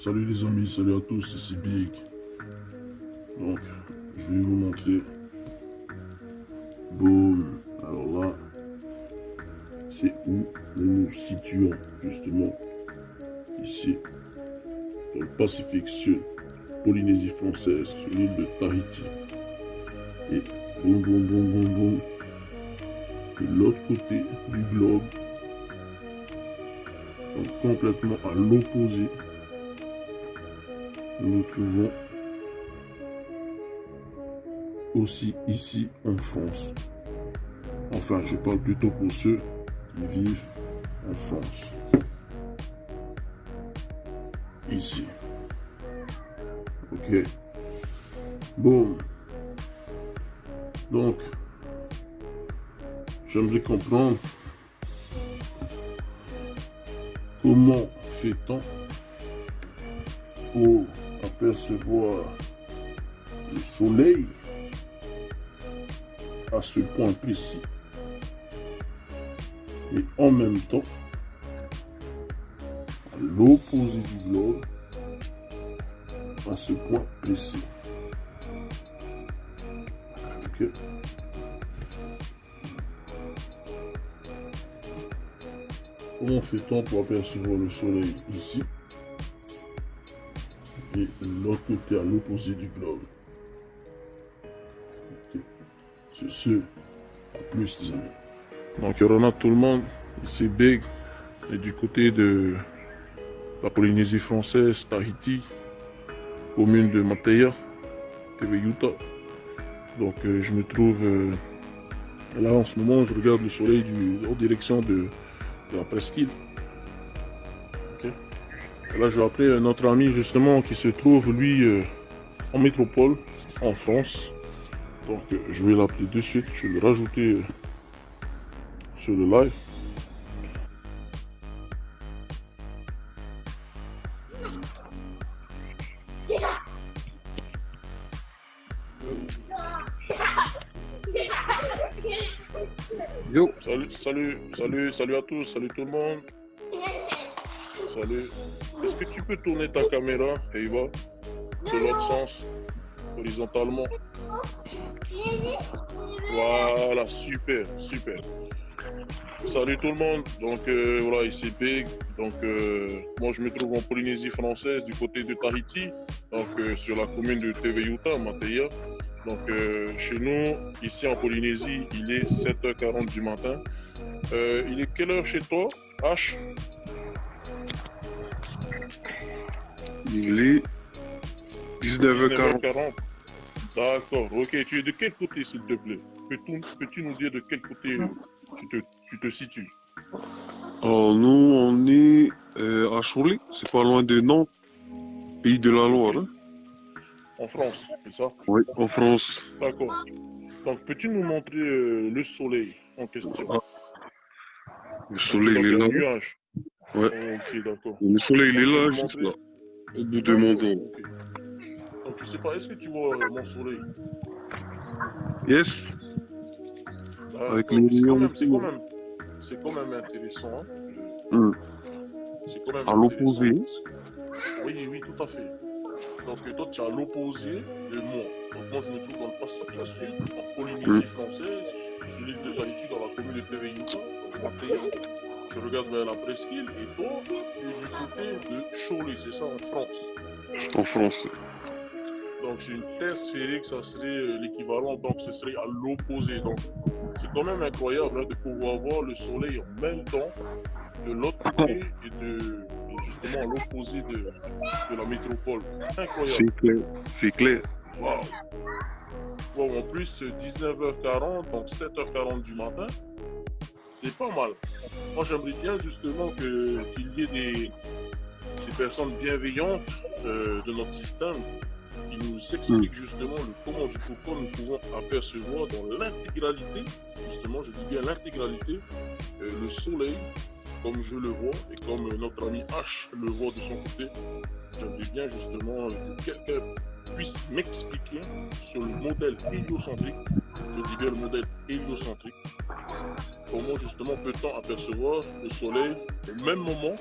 Salut les amis, salut à tous, ici Big. Donc, je vais vous montrer. Boum. Alors là, c'est où nous nous situons, justement. Ici, dans le Pacifique Sud, Polynésie française, sur l'île de Tahiti. Et boum, boum, boum, boum, boum. De l'autre côté du globe, donc complètement à l'opposé, nous nous trouvons aussi ici en France. Enfin, je parle plutôt pour ceux qui vivent en France. Ici. Ok. Bon. Donc, j'aimerais comprendre comment fait-on pour apercevoir le soleil à ce point précis et en même temps à l'opposé du globe à ce point précis. Ok. Comment fait-on pour apercevoir le soleil ici et l'autre côté à l'opposé du globe? Ok. C'est ce, à plus les amis. Donc Ronald tout le monde, ici Big, et du côté de la Polynésie française, Tahiti, commune de Mateya, Utah. Donc je me trouve là en ce moment, je regarde le soleil en direction de la presqu'île. Okay. Là je vais appeler notre ami justement qui se trouve lui en métropole, en France. Donc je vais l'appeler de suite, je vais le rajouter sur le live. Yo, Salut à tous, salut tout le monde. Salut. Est-ce que tu peux tourner ta caméra, Eva, de l'autre sens, horizontalement? Voilà, super, super. Salut tout le monde, donc voilà, ici Big. Donc moi je me trouve en Polynésie française du côté de Tahiti, donc sur la commune de Utah, Mateya. Donc chez nous, ici en Polynésie, il est 7h40 du matin. Il est quelle heure chez toi, H? il est 19h40. 19h40. D'accord, ok. Tu es de quel côté, s'il te plaît? Peux-tu nous dire de quel côté tu te situes? Alors nous, on est à Cholet, c'est pas loin de Nantes, pays de la Loire. Hein? En France, c'est ça? Oui, en France. D'accord. Donc, peux-tu nous montrer le soleil en question? Ah, le Ok, soleil, donc il il y est a un là. nuage. Ouais, Ok, d'accord. le soleil, il Donc, est tu veux là, nous juste montrer? là, au bout de mon dos. Ok. Donc, je sais pas, est-ce que tu vois mon soleil? Yes, avec D'accord. les C'est quand rayons et même, tout. c'est quand même intéressant. Hein. Hum. C'est quand même À intéressant. l'opposé. Oui, oui, tout à fait. Donc, toi, tu es à l'opposé de moi. Donc, moi, je me trouve dans le Pacifique Sud, en Polynésie française, sur l'île de Tahiti, dans la commune de Utah, donc Mateya. Je regarde vers la presqu'île, et toi, tu es du côté de Cholet, c'est ça, en France. En France. Donc, sur une terre sphérique, ça serait l'équivalent, donc ce serait à l'opposé. Donc, c'est quand même incroyable hein, de pouvoir voir le soleil en même temps de l'autre côté et justement à l'opposé de la métropole. Incroyable. C'est clair, c'est clair. Waouh. Bon, en plus, 19h40, donc 7h40 du matin, c'est pas mal. Moi, j'aimerais bien justement qu'il y ait des personnes bienveillantes de notre système qui nous expliquent justement le comment du pourquoi nous pouvons apercevoir dans l'intégralité, justement, je dis bien l'intégralité, le soleil, comme je le vois et comme notre ami H le voit de son côté. J'aimerais bien justement que quelqu'un puisse m'expliquer sur le modèle héliocentrique, je dis bien le modèle héliocentrique, comment justement peut-on apercevoir le soleil au même moment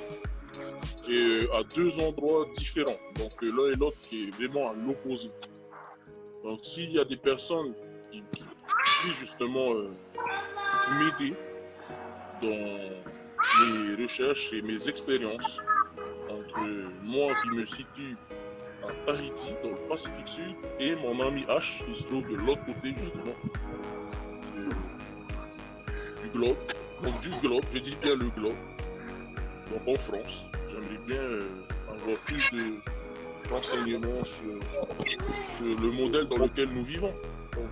et à deux endroits différents. Donc l'un et l'autre qui est vraiment à l'opposé. Donc s'il y a des personnes qui puissent justement m'aider dans mes recherches et mes expériences entre moi qui me situe à Tahiti, dans le Pacifique Sud, et mon ami H qui se trouve de l'autre côté justement du globe. Donc du globe, je dis bien le globe. Donc en France, j'aimerais bien avoir plus de renseignements sur le modèle dans lequel nous vivons. Donc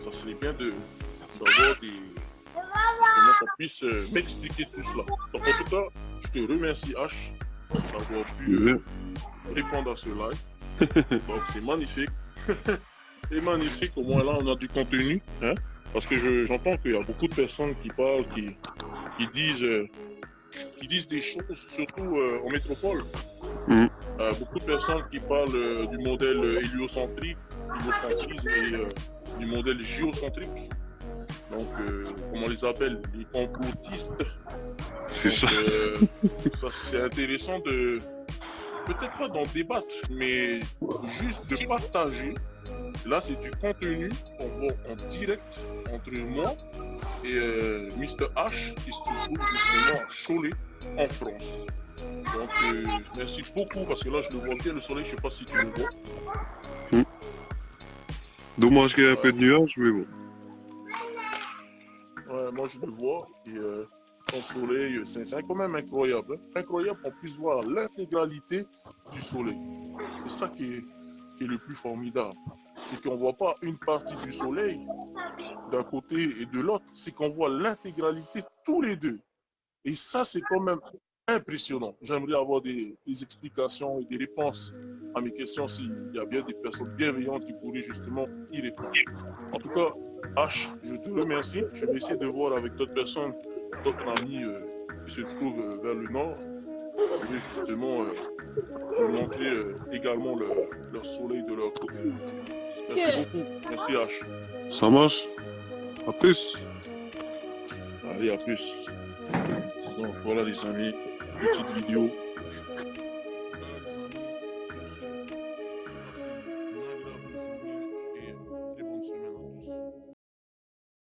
ça serait bien d'avoir des... justement qu'on puisse m'expliquer tout cela. Donc en tout cas, je te remercie H d'avoir pu répondre à ce live. Donc c'est magnifique. C'est magnifique, au moins là on a du contenu. Hein? Parce que j'entends qu'il y a beaucoup de personnes qui parlent, qui disent des choses, surtout en métropole. Beaucoup de personnes qui parlent du modèle héliocentrisme et du modèle géocentrique. Donc, comme on les appelle, les complotistes. C'est ça. Ça c'est intéressant de, peut-être pas d'en débattre, mais juste de partager. Là, c'est du contenu qu'on voit en direct entre moi et Mr. H qui se trouve justement à Cholet, en France. Donc, merci beaucoup parce que là, je le vois bien le soleil, je ne sais pas si tu le vois. Dommage qu'il y ait un peu de nuages, mais bon. Ouais, moi, je le vois et en soleil, c'est quand même incroyable. Hein? Incroyable qu'on puisse voir l'intégralité du soleil. C'est ça qui est le plus formidable. C'est qu'on ne voit pas une partie du soleil d'un côté et de l'autre, c'est qu'on voit l'intégralité tous les deux. Et ça, c'est quand même impressionnant. J'aimerais avoir des explications et des réponses à mes questions s'il y a bien des personnes bienveillantes qui pourraient justement y répondre. En tout cas, H, je te remercie. Je vais essayer de voir avec d'autres personnes, d'autres amis qui se trouvent vers le nord. Je vais justement vous montrer également leur soleil de leur côté. Merci beaucoup. Merci H. Ça marche. À plus. Allez, à plus. Donc voilà les amis, petite vidéo